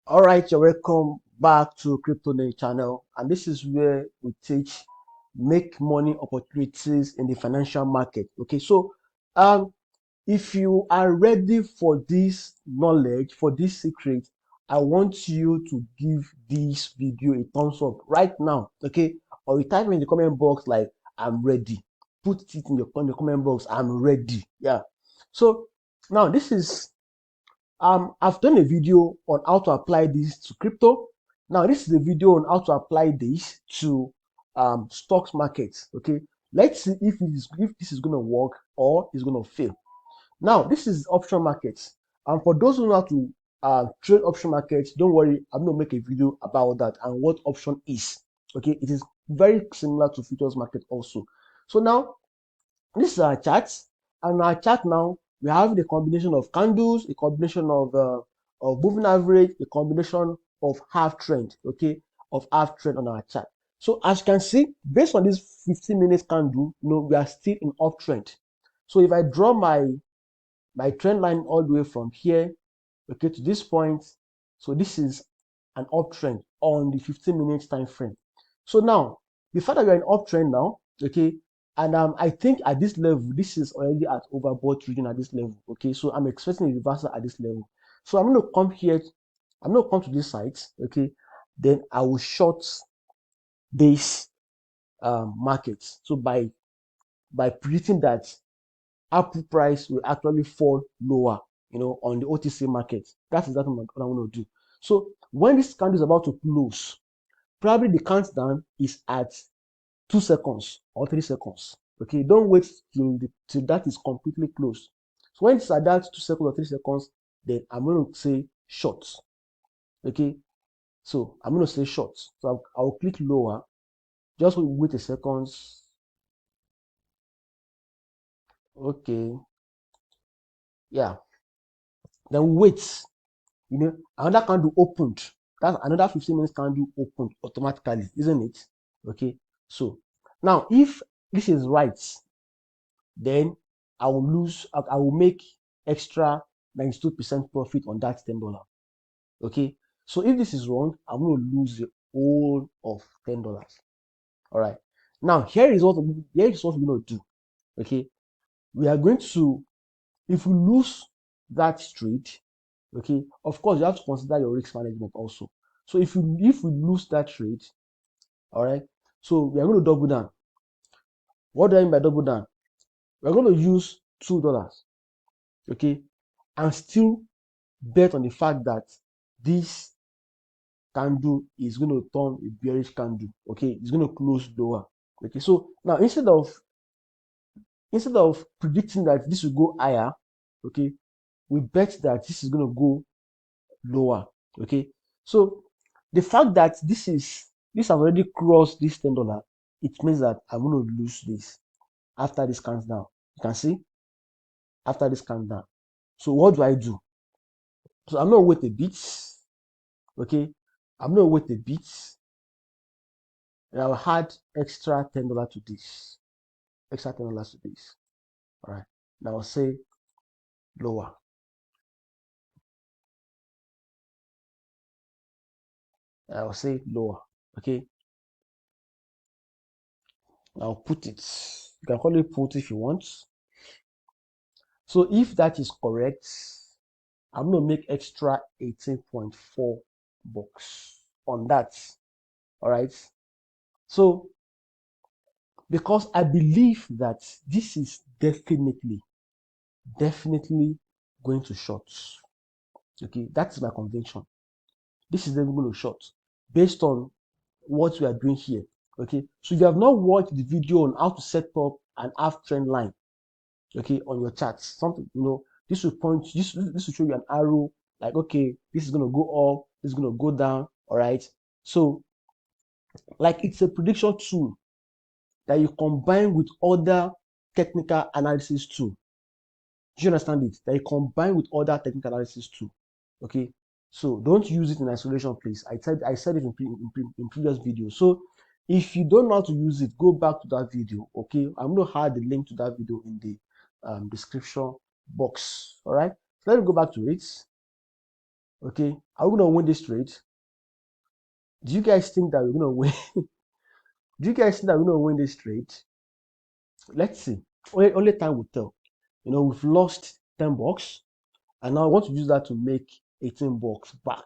All right, you're welcome back to Crypto Day channel, and this is where we teach make money opportunities in the financial market. Okay, so if you are ready for this knowledge, for this secret, I want you to give this video a thumbs up right now. Okay, or you type in the comment box like I'm ready. Put it in the comment box. I'm ready. Yeah. So now this is I've done a video on how to apply this to crypto. Now, this is a video on how to apply this to stocks markets. Okay, let's see if this is going to work or it's going to fail. Now, this is option markets, and for those who know how to trade option markets, don't worry, I'm going to make a video about that and what option is. Okay, it is very similar to futures market also. So now this is our chart, and our chart now we have the combination of candles, a combination of moving average, a combination of half trend, okay, of half trend on our chart. So as you can see, based on this 15 minutes candle, we are still in uptrend. So if I draw my trend line all the way from here, okay, to this point, so this is an uptrend on the 15 minutes time frame. So now the fact that we are in uptrend now, okay, and I think at this level, this is already at overbought region at this level, okay, so I'm expecting a reversal at this level. So I'm going to come here, I'm going to come to this site, okay, then I will short this market. So by predicting that Apple price will actually fall lower, on the OTC market. That is what I'm going to do. So when this candle is about to close, probably the countdown is at 2 seconds or 3 seconds. Okay, don't wait till that is completely closed. So when it's at that 2 seconds or 3 seconds, then I'm going to say short. Okay, so I'm going to say short. So I'll click lower. Just wait a second. Okay, yeah. Then wait. Another candle opened. That's another 15 minutes candle opened automatically, isn't it? Okay, so now if this is right, then I will make extra 92% profit on that $10. Okay, so if this is wrong, I'm going to lose the whole of $10. All right, now here is what we're going to do. Okay, we are going to, if we lose that trade, okay, of course you have to consider your risk management also. So if we lose that trade, all right, so we are going to double down. What do I mean by double down? We're going to use $2, okay, and still bet on the fact that this candle is going to turn a bearish candle. Okay, it's going to close lower. Okay, so now instead of predicting that this will go higher, okay, we bet that this is going to go lower. Okay, so the fact that this has already crossed this $10, it means that I'm going to lose this after this comes down. You can see after this comes down. So what do I do? So I'm going to wait a bit. Okay, I'm going to wait a bit, and I'll add extra $10 to this. Extra $10 to this. All right. Now I'll say lower. I'll say lower. Okay. I'll put it. You can call it put if you want. So if that is correct, I'm going to make extra 18.4 bucks on that. All right. So because I believe that this is definitely going to short. Okay, that's my conviction. This is definitely going to short based on what we are doing here. Okay, so if you have not watched the video on how to set up an half trend line, okay, on your charts, something, this will point, this will show you an arrow like, okay, this is going to go up, this is going to go down. All right, so like it's a prediction tool that you combine with other technical analysis tool. Do you understand it? That you combine with other technical analysis too. Okay, so don't use it in isolation, please. I said it in previous videos. So if you don't know how to use it, go back to that video. Okay, I'm going to add the link to that video in the description box. All right, so let me go back to it. Okay, are we gonna win this trade? Do you guys think that we're gonna win? Do you guys think that we're gonna win this trade? Let's see. Only time will tell. We've lost 10 bucks, and now I want to use that to make 18 bucks back.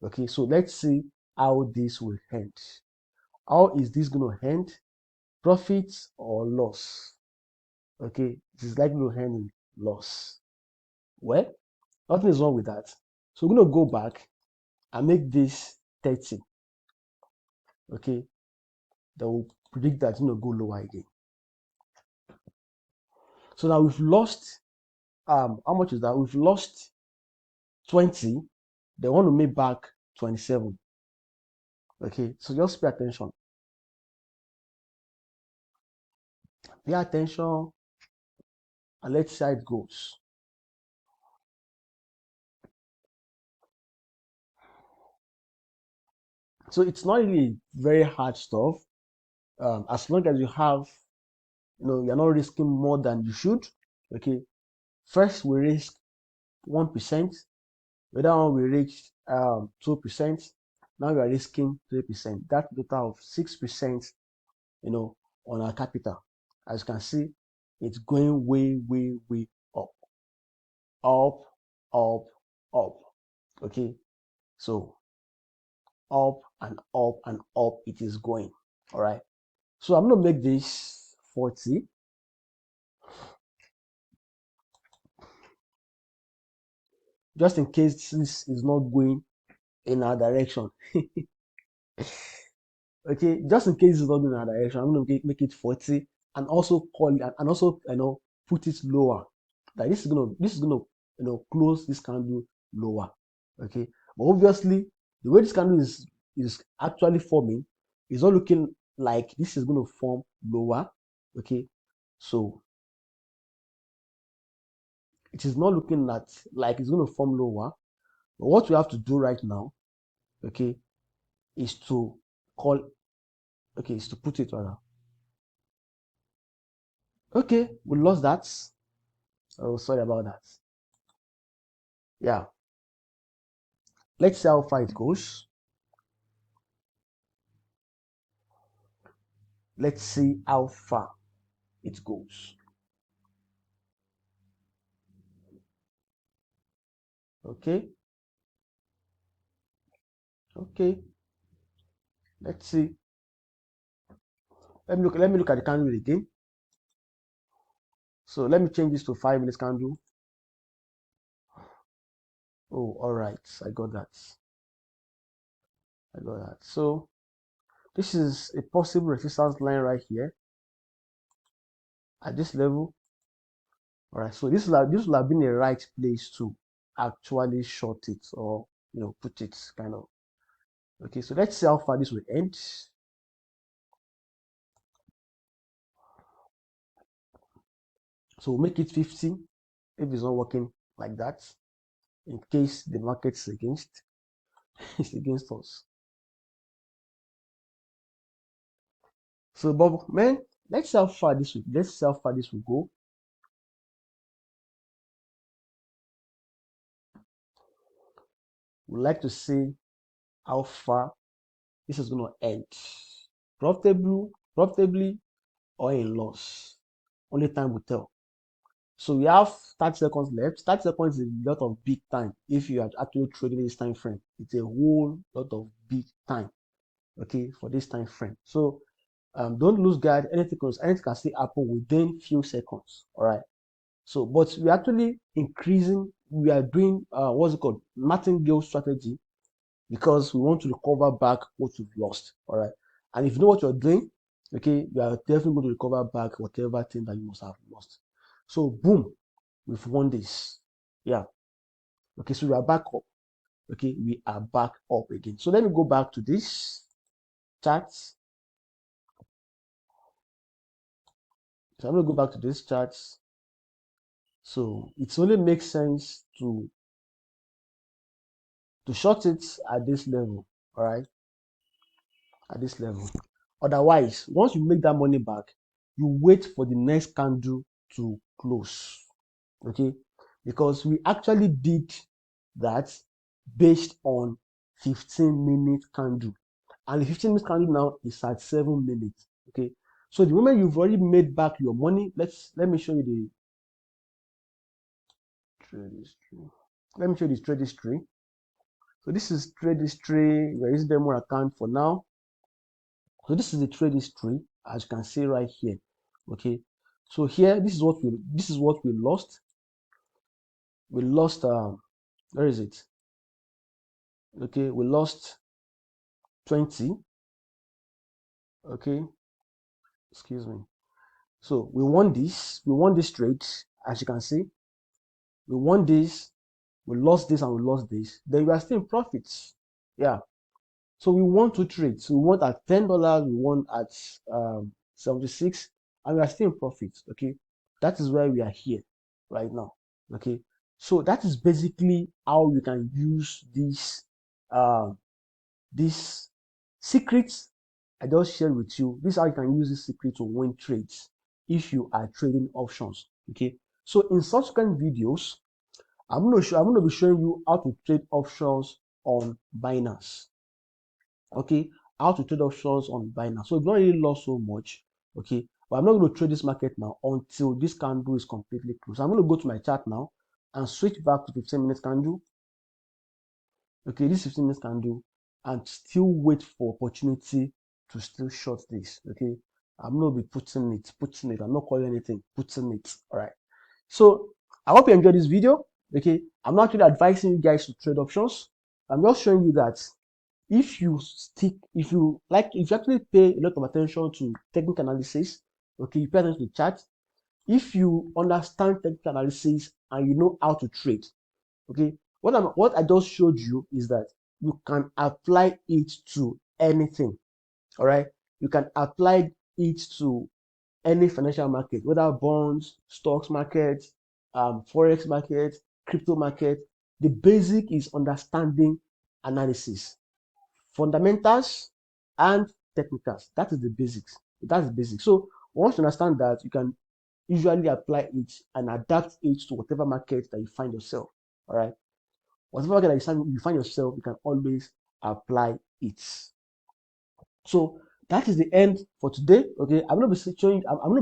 Okay, so let's see how this will end. How is this gonna end? Profit or loss? Okay, it is likely to end in loss. Well, nothing is wrong with that. So we're gonna go back and make this 30. Okay, that will predict that go lower again. So now we've lost how much is that? We've lost 20. They want to make back 27. Okay, so just pay attention. Pay attention and let's see how it goes. So it's not really very hard stuff. As long as you have, you're not risking more than you should. Okay, first we risk 1%. The other one we reached 2%. Now we are risking 3%. That's a total of 6%, on our capital. As you can see, it's going way, way, way up, up, up, up. Okay, so up and up and up it is going. All right, so I'm gonna make this 40. Just in case this is not going in our direction. Okay, just in case it's not going in our direction, I'm gonna make it 40 and also call it and also put it lower. Like this is gonna close this candle lower. Okay, but obviously the way this candle is actually forming is not looking like this is gonna form lower. Okay, so it is not looking like it's gonna form lower. But what we have to do right now, okay, is to call is to put it rather. Okay, we lost that. Oh, sorry about that. Yeah, let's see how far it goes. Let's see how far it goes. Okay, okay. Let's see. Let me look at the candle again. So let me change this to 5 minutes candle. Oh, all right. I got that. I got that. So this is a possible resistance line right here at this level. All right. So this will have been a right place to actually short it or put it kind of. Okay. So let's see how far this will end. So we'll make it 50 if it's not working like that. In case the market's against it's against us. So, but man, let's see how far this will go. We'd like to see how far this is going to end. Profitably or in loss. Only time will tell. So we have 30 seconds left. 30 seconds is a lot of big time if you are actually trading this time frame. It's a whole lot of big time, okay, for this time frame. So don't lose guard. Anything can still happen within few seconds. All right. So, but we're actually increasing. We are doing what's it called, martingale strategy, because we want to recover back what we've lost. All right. And if you know what you're doing, okay, you are definitely going to recover back whatever thing that you must have lost. So, boom, we've won this. Yeah. Okay. So we are back up. Okay, we are back up again. So let me go back to this chart. So I'm going to go back to this chart. So it only makes sense to short it at this level, all right, at this level. Otherwise, once you make that money back, you wait for the next candle to close, okay, because we actually did that based on 15-minute candle, and the 15-minute candle now is at 7 minutes. Okay, so the moment you've already made back your money, let me show you the trade history. Let me show you the trade history. So this is trade history. We're using demo account for now. So this is the trade history, as you can see right here. Okay, so here this is what we lost. We lost where is it? Okay, we lost 20. Okay, excuse me. So we won this trade, as you can see. We won this, we lost this, and we lost this. Then we are still in profits. Yeah. So we won two trades. We won at $10, we won at 76, and we are still in profit. Okay, that is where we are here right now. Okay, so that is basically how you can use this secrets I just shared with you. This is how you can use this secret to win trades if you are trading options. Okay, so in subsequent videos, I'm gonna be showing you how to trade options on Binance. Okay, how to trade options on Binance. So you've not really lost so much. Okay, but I'm not going to trade this market now until this candle is completely closed. So I'm going to go to my chart now and switch back to 15-minute candle. Okay, this 15-minute candle, and still wait for opportunity to still short this. Okay, I'm going to be putting it. I'm not calling anything, putting it. All right. So I hope you enjoyed this video. Okay, I'm not actually advising you guys to trade options. I'm just showing you that if you actually pay a lot of attention to technical analysis, okay, you pay attention to chart, if you understand technical analysis and you know how to trade, okay, what I just showed you is that you can apply it to anything. All right, you can apply it to any financial market, whether bonds, stocks market, forex market, crypto market. The basic is understanding analysis, fundamentals and technicals. That is the basics. That's the basics. So once you understand that, you can usually apply it and adapt it to whatever market that you find yourself. All right, whatever market that you find yourself, you can always apply it. So that is the end for today. Okay, I'm gonna be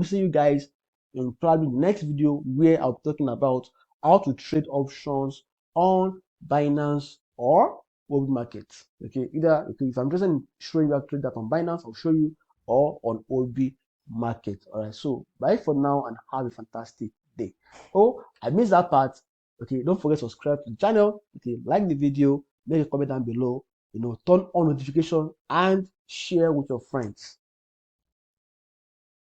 seeing you guys in probably the next video where I'll be talking about how to trade options on Binance or open market. Okay, if I'm just showing you how to trade that on Binance, I'll show you, or on OB market. All right, so bye for now and have a fantastic day. Oh, I missed that part. Okay, don't forget to subscribe to the channel. Okay, like the video, make a comment down below, turn on notification and share with your friends.